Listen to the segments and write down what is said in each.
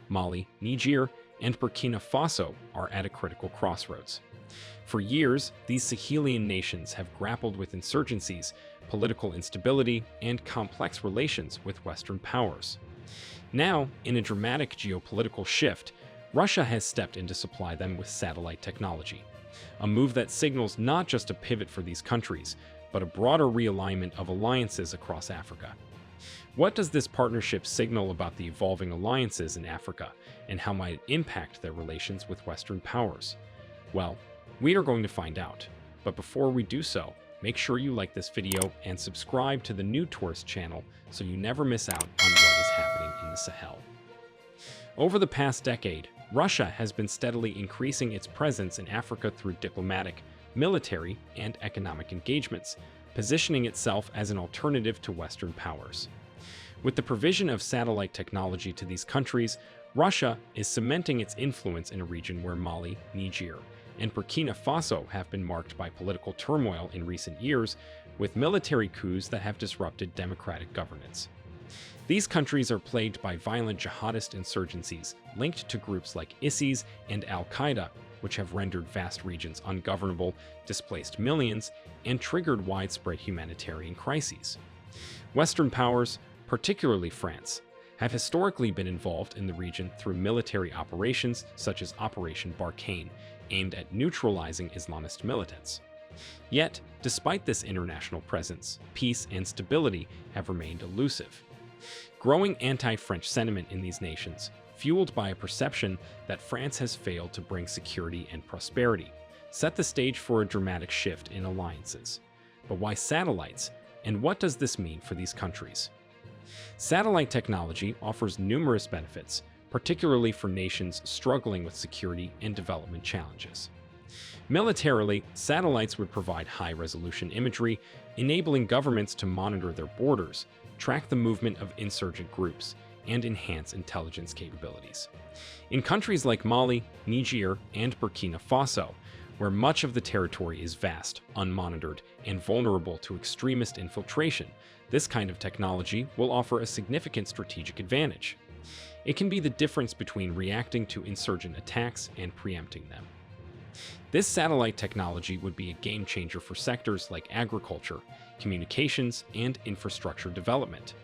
Mali, Niger, and Burkina Faso are at a critical crossroads. For years, these Sahelian nations have grappled with insurgencies, political instability, and complex relations with Western powers. Now, in a dramatic geopolitical shift, Russia has stepped in to supply them with satellite technology, a move that signals not just a pivot for these countries, but a broader realignment of alliances across Africa. What does this partnership signal about the evolving alliances in Africa, and how might it impact their relations with Western powers? Well, we are going to find out. But before we do so, make sure you like this video and subscribe to the new tourist channel so you never miss out on what is happening in the Sahel. Over the past decade, Russia has been steadily increasing its presence in Africa through diplomatic, military, and economic engagements, positioning itself as an alternative to Western powers. With the provision of satellite technology to these countries, Russia is cementing its influence in a region where Mali, Niger, and Burkina Faso have been marked by political turmoil in recent years, with military coups that have disrupted democratic governance. These countries are plagued by violent jihadist insurgencies linked to groups like ISIS and Al-Qaeda, which have rendered vast regions ungovernable, displaced millions, and triggered widespread humanitarian crises. Western powers, particularly France, have historically been involved in the region through military operations such as Operation Barkhane, aimed at neutralizing Islamist militants. Yet, despite this international presence, peace and stability have remained elusive. Growing anti-French sentiment in these nations, fueled by a perception that France has failed to bring security and prosperity, set the stage for a dramatic shift in alliances. But why satellites, and what does this mean for these countries? Satellite technology offers numerous benefits, particularly for nations struggling with security and development challenges. Militarily, satellites would provide high-resolution imagery, enabling governments to monitor their borders, track the movement of insurgent groups, and enhance intelligence capabilities. In countries like Mali, Niger, and Burkina Faso, where much of the territory is vast, unmonitored, and vulnerable to extremist infiltration, this kind of technology will offer a significant strategic advantage. It can be the difference between reacting to insurgent attacks and preempting them. This satellite technology would be a game changer for sectors like agriculture, communications, and infrastructure development.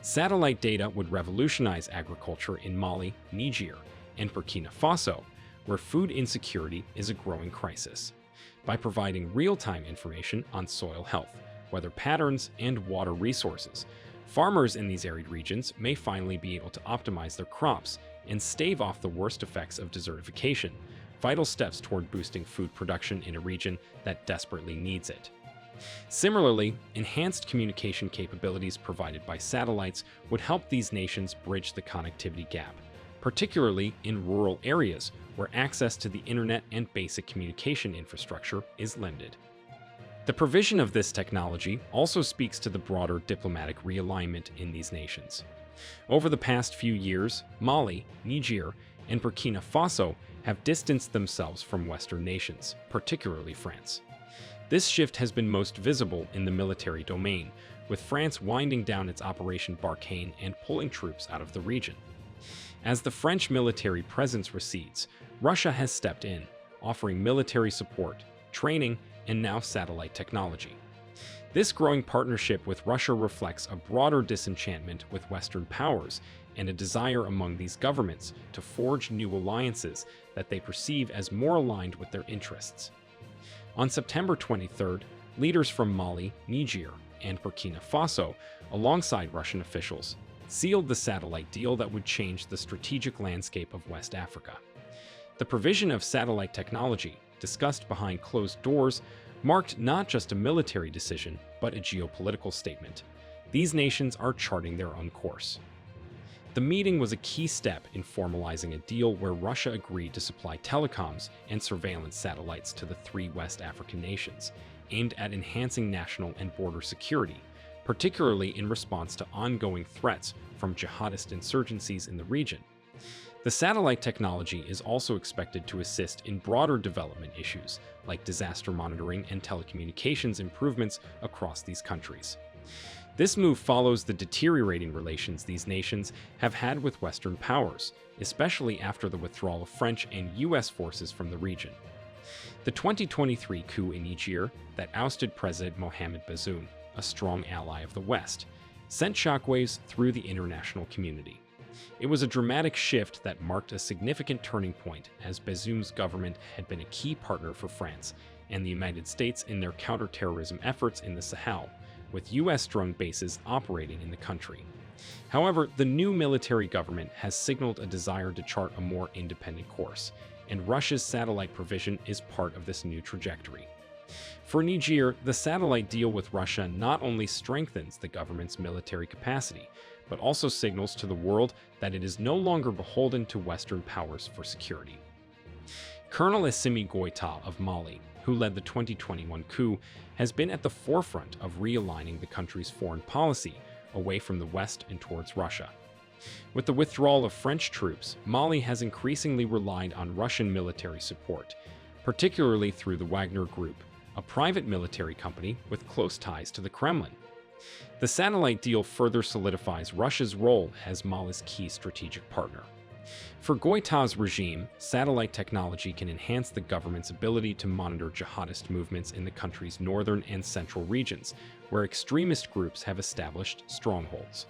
Satellite data would revolutionize agriculture in Mali, Niger, and Burkina Faso, where food insecurity is a growing crisis, by providing real-time information on soil health, weather patterns, and water resources. Farmers in these arid regions may finally be able to optimize their crops and stave off the worst effects of desertification, vital steps toward boosting food production in a region that desperately needs it. Similarly, enhanced communication capabilities provided by satellites would help these nations bridge the connectivity gap, particularly in rural areas where access to the internet and basic communication infrastructure is limited. The provision of this technology also speaks to the broader diplomatic realignment in these nations. Over the past few years, Mali, Niger, and Burkina Faso have distanced themselves from Western nations, particularly France. This shift has been most visible in the military domain, with France winding down its Operation Barkhane and pulling troops out of the region. As the French military presence recedes, Russia has stepped in, offering military support, training, and now satellite technology. This growing partnership with Russia reflects a broader disenchantment with Western powers and a desire among these governments to forge new alliances that they perceive as more aligned with their interests. On September 23rd, leaders from Mali, Niger, and Burkina Faso, alongside Russian officials, sealed the satellite deal that would change the strategic landscape of West Africa. The provision of satellite technology, discussed behind closed doors, marked not just a military decision, but a geopolitical statement. These nations are charting their own course. The meeting was a key step in formalizing a deal where Russia agreed to supply telecoms and surveillance satellites to the three West African nations, aimed at enhancing national and border security, particularly in response to ongoing threats from jihadist insurgencies in the region. The satellite technology is also expected to assist in broader development issues, like disaster monitoring and telecommunications improvements across these countries. This move follows the deteriorating relations these nations have had with Western powers, especially after the withdrawal of French and U.S. forces from the region. The 2023 coup in Niger that ousted President Mohamed Bazoum, a strong ally of the West, sent shockwaves through the international community. It was a dramatic shift that marked a significant turning point, as Bazoum's government had been a key partner for France and the United States in their counterterrorism efforts in the Sahel, with U.S. drone bases operating in the country. However, the new military government has signaled a desire to chart a more independent course, and Russia's satellite provision is part of this new trajectory. For Niger, the satellite deal with Russia not only strengthens the government's military capacity, but also signals to the world that it is no longer beholden to Western powers for security. Colonel Assimi Goïta of Mali, who led the 2021 coup, has been at the forefront of realigning the country's foreign policy away from the West and towards Russia. With the withdrawal of French troops, Mali has increasingly relied on Russian military support, particularly through the Wagner Group, a private military company with close ties to the Kremlin. The satellite deal further solidifies Russia's role as Mali's key strategic partner. For Goïta's regime, satellite technology can enhance the government's ability to monitor jihadist movements in the country's northern and central regions, where extremist groups have established strongholds.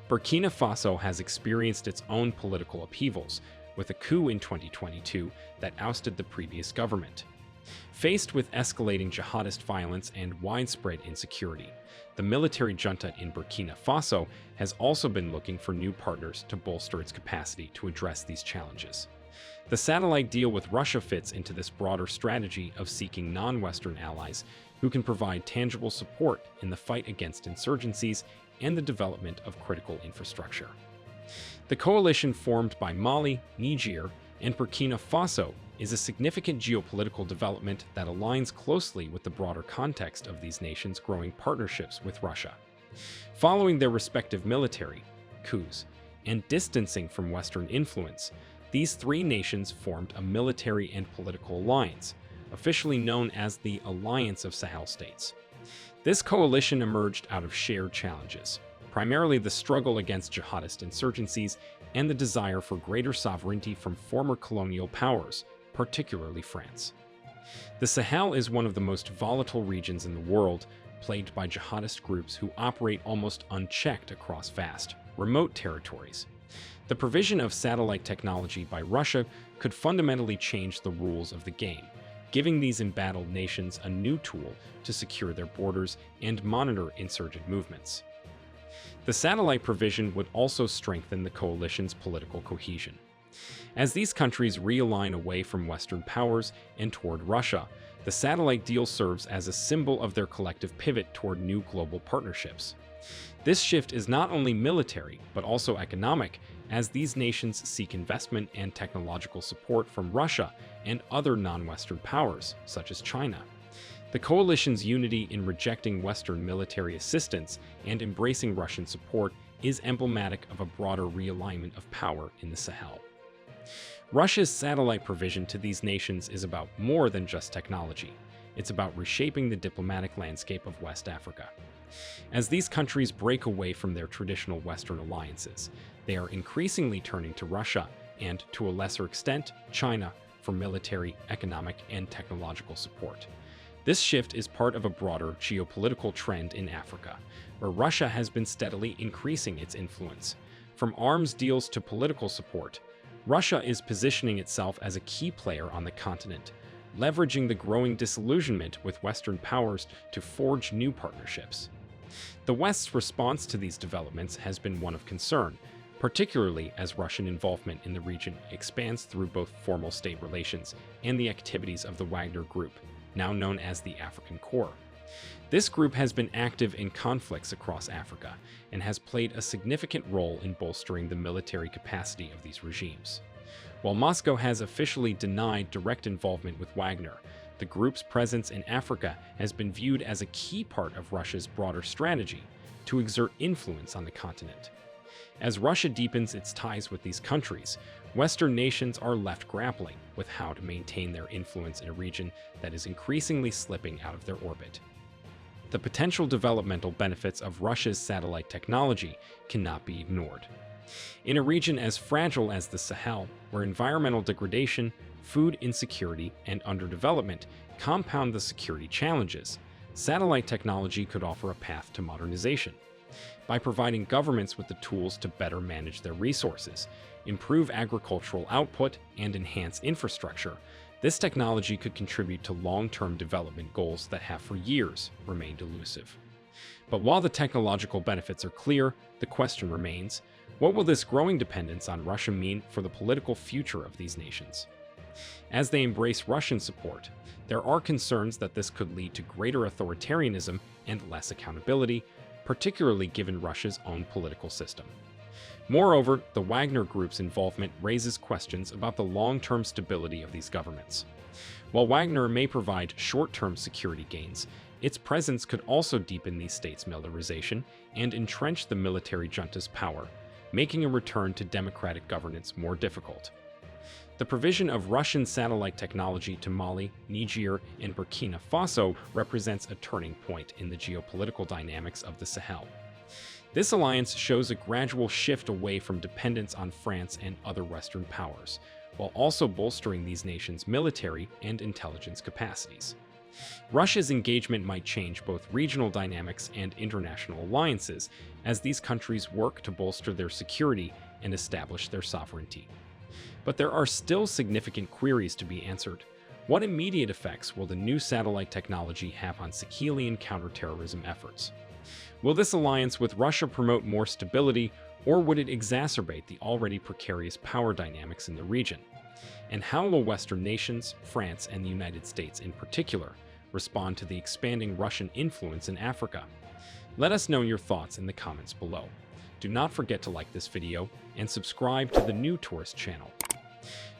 Burkina Faso has experienced its own political upheavals, with a coup in 2022 that ousted the previous government. Faced with escalating jihadist violence and widespread insecurity, the military junta in Burkina Faso has also been looking for new partners to bolster its capacity to address these challenges. The satellite deal with Russia fits into this broader strategy of seeking non-Western allies who can provide tangible support in the fight against insurgencies and the development of critical infrastructure. The coalition formed by Mali, Niger, and Burkina Faso is a significant geopolitical development that aligns closely with the broader context of these nations' growing partnerships with Russia. Following their respective military coups and distancing from Western influence, these three nations formed a military and political alliance, officially known as the Alliance of Sahel States. This coalition emerged out of shared challenges, primarily the struggle against jihadist insurgencies and the desire for greater sovereignty from former colonial powers, particularly France. The Sahel is one of the most volatile regions in the world, plagued by jihadist groups who operate almost unchecked across vast, remote territories. The provision of satellite technology by Russia could fundamentally change the rules of the game, giving these embattled nations a new tool to secure their borders and monitor insurgent movements. The satellite provision would also strengthen the coalition's political cohesion. As these countries realign away from Western powers and toward Russia, the satellite deal serves as a symbol of their collective pivot toward new global partnerships. This shift is not only military, but also economic, as these nations seek investment and technological support from Russia and other non-Western powers, such as China. The coalition's unity in rejecting Western military assistance and embracing Russian support is emblematic of a broader realignment of power in the Sahel. Russia's satellite provision to these nations is about more than just technology. It's about reshaping the diplomatic landscape of West Africa. As these countries break away from their traditional Western alliances, they are increasingly turning to Russia and, to a lesser extent, China for military, economic, and technological support. This shift is part of a broader geopolitical trend in Africa, where Russia has been steadily increasing its influence. From arms deals to political support, Russia is positioning itself as a key player on the continent, leveraging the growing disillusionment with Western powers to forge new partnerships. The West's response to these developments has been one of concern, particularly as Russian involvement in the region expands through both formal state relations and the activities of the Wagner Group, now known as the African Corps. This group has been active in conflicts across Africa and has played a significant role in bolstering the military capacity of these regimes. While Moscow has officially denied direct involvement with Wagner, the group's presence in Africa has been viewed as a key part of Russia's broader strategy to exert influence on the continent. As Russia deepens its ties with these countries, Western nations are left grappling with how to maintain their influence in a region that is increasingly slipping out of their orbit. the potential developmental benefits of Russia's satellite technology cannot be ignored. In a region as fragile as the Sahel, where environmental degradation, food insecurity, and underdevelopment compound the security challenges, satellite technology could offer a path to modernization. By providing governments with the tools to better manage their resources, improve agricultural output, and enhance infrastructure, this technology could contribute to long-term development goals that have for years remained elusive. But while the technological benefits are clear, the question remains, what will this growing dependence on Russia mean for the political future of these nations? As they embrace Russian support, there are concerns that this could lead to greater authoritarianism and less accountability, particularly given Russia's own political system. Moreover, the Wagner Group's involvement raises questions about the long-term stability of these governments. While Wagner may provide short-term security gains, its presence could also deepen these states' militarization and entrench the military junta's power, making a return to democratic governance more difficult. The provision of Russian satellite technology to Mali, Niger, and Burkina Faso represents a turning point in the geopolitical dynamics of the Sahel. This alliance shows a gradual shift away from dependence on France and other Western powers, while also bolstering these nations' military and intelligence capacities. Russia's engagement might change both regional dynamics and international alliances as these countries work to bolster their security and establish their sovereignty. But there are still significant queries to be answered. What immediate effects will the new satellite technology have on Sahelian counterterrorism efforts? Will this alliance with Russia promote more stability, or would it exacerbate the already precarious power dynamics in the region? And how will Western nations, France and the United States in particular, respond to the expanding Russian influence in Africa? Let us know your thoughts in the comments below. Do not forget to like this video and subscribe to the new Tourist channel.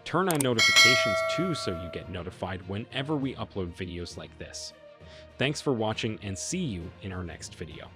Turn on notifications too so you get notified whenever we upload videos like this. Thanks for watching and see you in our next video.